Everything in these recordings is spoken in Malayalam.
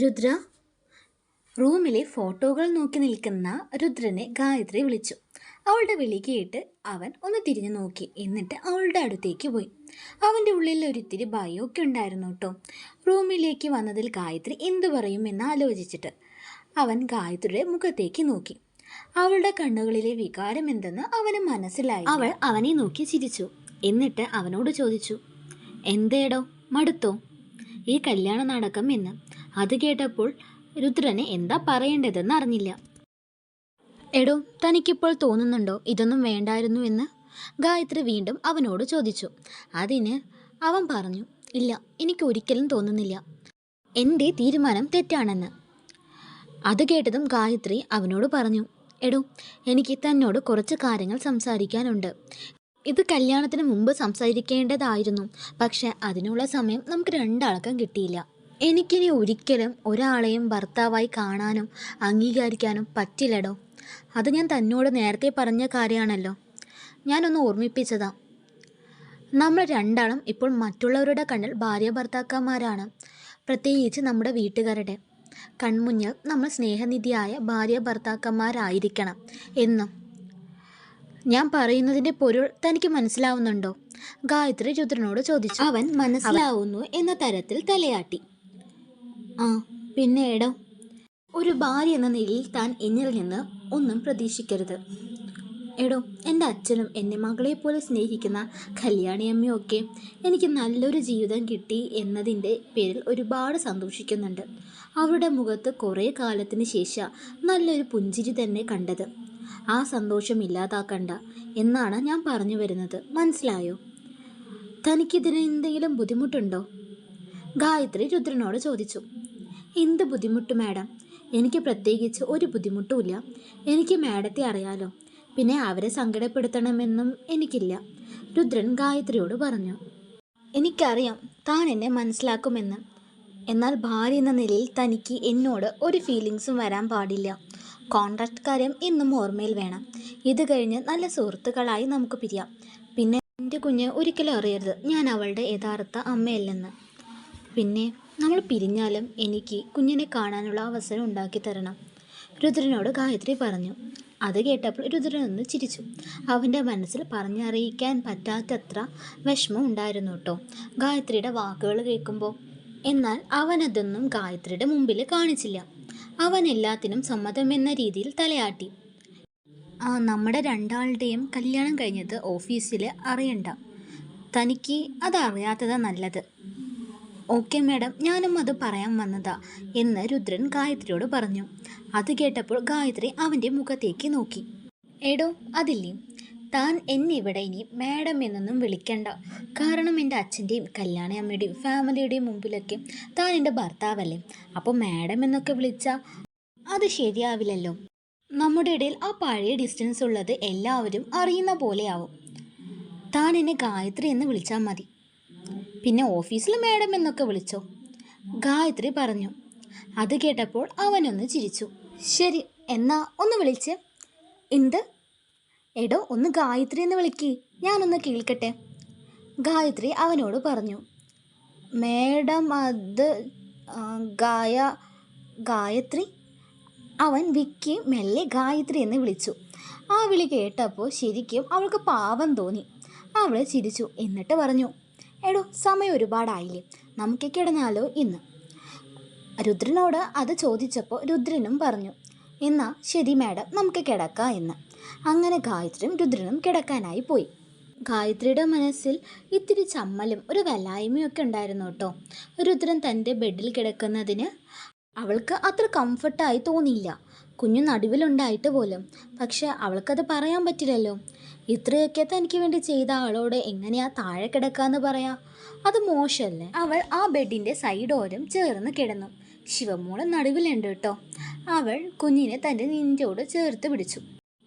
രുദ്ര. റൂമിലെ ഫോട്ടോകൾ നോക്കി നിൽക്കുന്ന രുദ്രനെ ഗായത്രി വിളിച്ചു. അവളുടെ വിളി കേട്ട് അവൻ ഒന്ന് തിരിഞ്ഞു നോക്കി. എന്നിട്ട് അവളുടെ അടുത്തേക്ക് പോയി. അവൻ്റെ ഉള്ളിൽ ഒരിത്തിരി ഭയമൊക്കെ ഉണ്ടായിരുന്നു കേട്ടോ. റൂമിലേക്ക് വന്നതിൽ ഗായത്രി എന്തു പറയുമെന്ന് ആലോചിച്ചിട്ട് അവൻ ഗായത്രിയുടെ മുഖത്തേക്ക് നോക്കി. അവളുടെ കണ്ണുകളിലെ വികാരം എന്തെന്ന് അവന് മനസ്സിലായി. അവൾ അവനെ നോക്കി ചിരിച്ചു. എന്നിട്ട് അവനോട് ചോദിച്ചു, എന്തേടോ, മടുത്തോ ഈ കല്യാണ നാടകം എന്ന്? അത് കേട്ടപ്പോൾ രുദ്രന് എന്താ പറയേണ്ടതെന്ന് അറിഞ്ഞില്ല. എടോ, തനിക്കിപ്പോൾ തോന്നുന്നുണ്ടോ ഇതൊന്നും വേണ്ടായിരുന്നു എന്ന്? ഗായത്രി വീണ്ടും അവനോട് ചോദിച്ചു. അതിന് അവൻ പറഞ്ഞു, ഇല്ല, എനിക്ക് ഒരിക്കലും തോന്നുന്നില്ല. എൻ്റെ തീരുമാനം തെറ്റാണെന്ന്. അത് കേട്ടതും ഗായത്രി അവനോട് പറഞ്ഞു, എടോ, എനിക്ക് തന്നോട് കുറച്ച് കാര്യങ്ങൾ സംസാരിക്കാനുണ്ട്. ഇത് കല്യാണത്തിന് മുമ്പ് സംസാരിക്കേണ്ടതായിരുന്നു. പക്ഷെ അതിനുള്ള സമയം നമുക്ക് രണ്ടാൾക്കും കിട്ടിയില്ല. എനിക്കിനി ഒരിക്കലും ഒരാളെയും ഭർത്താവായി കാണാനോ അംഗീകരിക്കാനോ പറ്റില്ലടോ. അത് ഞാൻ തന്നോട് നേരത്തെ പറഞ്ഞ കാര്യമാണല്ലോ. ഞാനൊന്ന് ഓർമ്മിപ്പിച്ചതാ. നമ്മൾ രണ്ടാളും ഇപ്പോൾ മറ്റുള്ളവരുടെ കണ്ണിൽ ഭാര്യ ഭർത്താക്കന്മാരാണ്. പ്രത്യേകിച്ച് നമ്മുടെ വീട്ടുകാരുടെ കൺമുന്നിൽ നമ്മൾ സ്നേഹനിധിയായ ഭാര്യ ഭർത്താക്കന്മാരായിരിക്കണം എന്നും. ഞാൻ പറയുന്നതിൻ്റെ പൊരുൾ തനിക്ക് മനസ്സിലാവുന്നുണ്ടോ? ഗായത്രി രുദ്രനോട് ചോദിച്ചു. അവൻ മനസ്സിലാവുന്നു എന്ന തരത്തിൽ തലയാട്ടി. ആ, പിന്നെ എടോ, ഒരു ഭാര്യ എന്ന നിലയിൽ താൻ എന്നിൽ നിന്ന് ഒന്നും പ്രതീക്ഷിക്കരുത്. എടോ, എൻ്റെ അച്ഛനും എന്നെ മകളെ പോലെ സ്നേഹിക്കുന്ന കല്യാണിയമ്മയും ഒക്കെ എനിക്ക് നല്ലൊരു ജീവിതം കിട്ടി എന്നതിൻ്റെ പേരിൽ ഒരുപാട് സന്തോഷിക്കുന്നുണ്ട്. അവരുടെ മുഖത്ത് കുറേ കാലത്തിന് ശേഷം നല്ലൊരു പുഞ്ചിരി തന്നെ കണ്ടത്. ആ സന്തോഷം ഇല്ലാതാക്കണ്ട എന്നാണ് ഞാൻ പറഞ്ഞു വരുന്നത്. മനസ്സിലായോ? തനിക്കിതിന് എന്തെങ്കിലും ബുദ്ധിമുട്ടുണ്ടോ? ഗായത്രി രുദ്രനോട് ചോദിച്ചു. എന്ത് ബുദ്ധിമുട്ട് മാഡം? എനിക്ക് പ്രത്യേകിച്ച് ഒരു ബുദ്ധിമുട്ടുമില്ല. എനിക്ക് മാഡത്തെ അറിയാലോ. പിന്നെ അവരെ സങ്കടപ്പെടുത്തണമെന്നും എനിക്കില്ല, രുദ്രൻ ഗായത്രിയോട് പറഞ്ഞു. എനിക്കറിയാം താൻ എന്നെ മനസ്സിലാക്കുമെന്ന്. എന്നാൽ ഭാര്യ എന്ന നിലയിൽ തനിക്ക് എന്നോട് ഒരു ഫീലിങ്സും വരാൻ പാടില്ല. കോൺട്രാക്ട് കാര്യം ഇന്നും ഓർമ്മയിൽ വേണം. ഇത് കഴിഞ്ഞ് നല്ല സുഹൃത്തുക്കളായി നമുക്ക് പിരിയാം. പിന്നെ എൻ്റെ കുഞ്ഞ് ഒരിക്കലും അറിയരുത് ഞാൻ അവളുടെ യഥാർത്ഥ അമ്മയല്ലെന്ന്. പിന്നെ നമ്മൾ പിരിഞ്ഞാലും എനിക്ക് കുഞ്ഞിനെ കാണാനുള്ള അവസരം ഉണ്ടാക്കി തരണം, രുദ്രനോട് ഗായത്രി പറഞ്ഞു. അത് കേട്ടപ്പോൾ രുദ്രൻ ഒന്ന് ചിരിച്ചു. അവൻ്റെ മനസ്സിൽ പറഞ്ഞറിയിക്കാൻ പറ്റാത്തത്ര വിഷമം ഉണ്ടായിരുന്നു കേട്ടോ ഗായത്രിയുടെ വാക്കുകൾ കേൾക്കുമ്പോൾ. എന്നാൽ അവനതൊന്നും ഗായത്രിയുടെ മുമ്പിൽ കാണിച്ചില്ല. അവൻ എല്ലാത്തിനും സമ്മതമെന്ന രീതിയിൽ തലയാട്ടി. നമ്മുടെ രണ്ടാളുടെയും കല്യാണം കഴിഞ്ഞത് ഓഫീസിൽ അറിയണ്ട. തനിക്ക് അതറിയാത്തതാ നല്ലത്. ഓക്കെ മാഡം, ഞാനും അത് പറയാൻ വന്നതാ എന്ന് രുദ്രൻ ഗായത്രിയോട് പറഞ്ഞു. അത് കേട്ടപ്പോൾ ഗായത്രി അവൻ്റെ മുഖത്തേക്ക് നോക്കി. എടോ, അതില്ലേ, താൻ എന്നെ ഇവിടെ ഇനി മാഡം എന്നൊന്നും വിളിക്കണ്ട. കാരണം എൻ്റെ അച്ഛൻ്റെയും കല്യാണിയമ്മയുടെയും ഫാമിലിയുടെയും മുമ്പിലൊക്കെ താൻ എൻ്റെ ഭർത്താവല്ലേ. അപ്പോൾ മാഡം എന്നൊക്കെ വിളിച്ചാൽ അത് ശരിയാവില്ലല്ലോ. നമ്മുടെ ഇടയിൽ ആ പഴയ ഡിസ്റ്റൻസ് ഉള്ളത് എല്ലാവരും അറിയുന്ന പോലെയാവും. താൻ എന്നെ ഗായത്രി എന്ന് വിളിച്ചാൽ മതി. പിന്നെ ഓഫീസിൽ മാഡം എന്നൊക്കെ വിളിച്ചോ, ഗായത്രി പറഞ്ഞു. അത് കേട്ടപ്പോൾ അവനൊന്ന് ചിരിച്ചു. ശരി, എന്നാ ഒന്ന് വിളിച്ച്. എന്ത്? എടോ, ഒന്ന് ഗായത്രി എന്ന് വിളിക്ക്, ഞാനൊന്ന് കേൾക്കട്ടെ, ഗായത്രി അവനോട് പറഞ്ഞു. മേഡം, അത് ഗായത്രി. അവൻ വിക്കി മെല്ലെ ഗായത്രി എന്ന് വിളിച്ചു. ആ വിളി കേട്ടപ്പോൾ ശരിക്കും അവൾക്ക് പാവം തോന്നി. അവൾ ചിരിച്ചു. എന്നിട്ട് പറഞ്ഞു, എടോ, സമയം ഒരുപാടായില്ലേ, നമുക്ക് കിടന്നാലോ ഇന്ന്? രുദ്രനോട് അത് ചോദിച്ചപ്പോൾ രുദ്രനും പറഞ്ഞു, എന്നാ ശരി മാഡം, നമുക്ക് കിടക്കാം എന്ന്. അങ്ങനെ ഗായത്രിയും രുദ്രനും കിടക്കാനായി പോയി. ഗായത്രിയുടെ മനസ്സിൽ ഇത്തിരി ചമ്മലും ഒരു വല്ലായ്മയൊക്കെ ഉണ്ടായിരുന്നു കേട്ടോ. രുദ്രൻ തൻ്റെ ബെഡിൽ കിടക്കുന്നതിന് അവൾക്ക് അത്ര കംഫർട്ടായി തോന്നിയില്ല. കുഞ്ഞു നടുവിലുണ്ടായിട്ട് പോലും. പക്ഷെ അവൾക്കത് പറയാൻ പറ്റില്ലല്ലോ. ഇത്രയൊക്കെ തനിക്ക് വേണ്ടി ചെയ്ത ആളോട് എങ്ങനെയാ താഴെ കിടക്കാന്ന് പറയാ? അത് മോശമല്ലേ? അവൾ ആ ബെഡിൻ്റെ സൈഡോരം ചേർന്ന് കിടന്നു. ശിവമോള് നടുവിലുണ്ട് കേട്ടോ. അവൾ കുഞ്ഞിനെ തൻ്റെ നെഞ്ചോട് ചേർത്ത് പിടിച്ചു.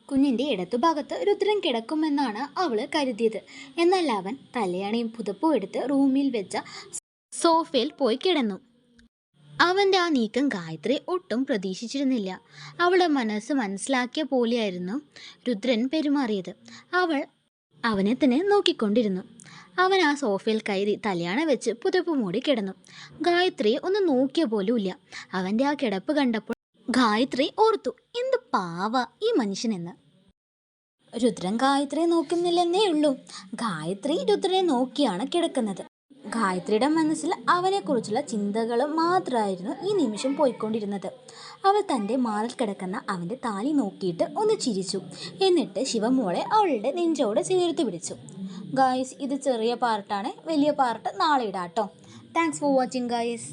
കുഞ്ഞിൻ്റെ ഇടത്തുഭാഗത്ത് രുദ്രൻ കിടക്കുമെന്നാണ് അവൾ കരുതിയത്. എന്നാൽ അവൻ തലയണയും പുതപ്പും എടുത്ത് റൂമിൽ വെച്ച സോഫയിൽ പോയി കിടന്നു. അവൻ്റെ ആ നീക്കം ഗായത്രി ഒട്ടും പ്രതീക്ഷിച്ചിരുന്നില്ല. അവളുടെ മനസ്സ് മനസ്സിലാക്കിയ പോലെയായിരുന്നു രുദ്രൻ പെരുമാറിയത്. അവൾ അവനെ തന്നെ നോക്കിക്കൊണ്ടിരുന്നു. അവൻ ആ സോഫയിൽ കയറി തലയാണ വെച്ച് പുതപ്പ് മൂടി കിടന്നു. ഗായത്രിയെ ഒന്ന് നോക്കിയ പോലുമില്ല. അവൻ്റെ ആ കിടപ്പ് കണ്ടപ്പോൾ ഗായത്രി ഓർത്തു, എന്ത് പാവ ഈ മനുഷ്യനെന്ന്. രുദ്രൻ ഗായത്രിയെ നോക്കുന്നില്ലെന്നേ ഉള്ളൂ. ഗായത്രി രുദ്രനെ നോക്കിയാണ് കിടക്കുന്നത്. ഗായത്രിയുടെ മനസ്സിൽ അവനെക്കുറിച്ചുള്ള ചിന്തകൾ മാത്രമായിരുന്നു ഈ നിമിഷം പോയിക്കൊണ്ടിരുന്നത്. അവൾ തൻ്റെ മാറിൽ കിടക്കുന്ന അവൻ്റെ താലി നോക്കിയിട്ട് ഒന്ന് ചിരിച്ചു. എന്നിട്ട് ശിവമോളെ അവളുടെ നെഞ്ചോട് ചേർത്ത് പിടിച്ചു. ഗായ്സ്, ഇത് ചെറിയ പാർട്ടാണ്, വലിയ പാർട്ട് നാളെ ഇടാം കേട്ടോ. Thanks for watching guys.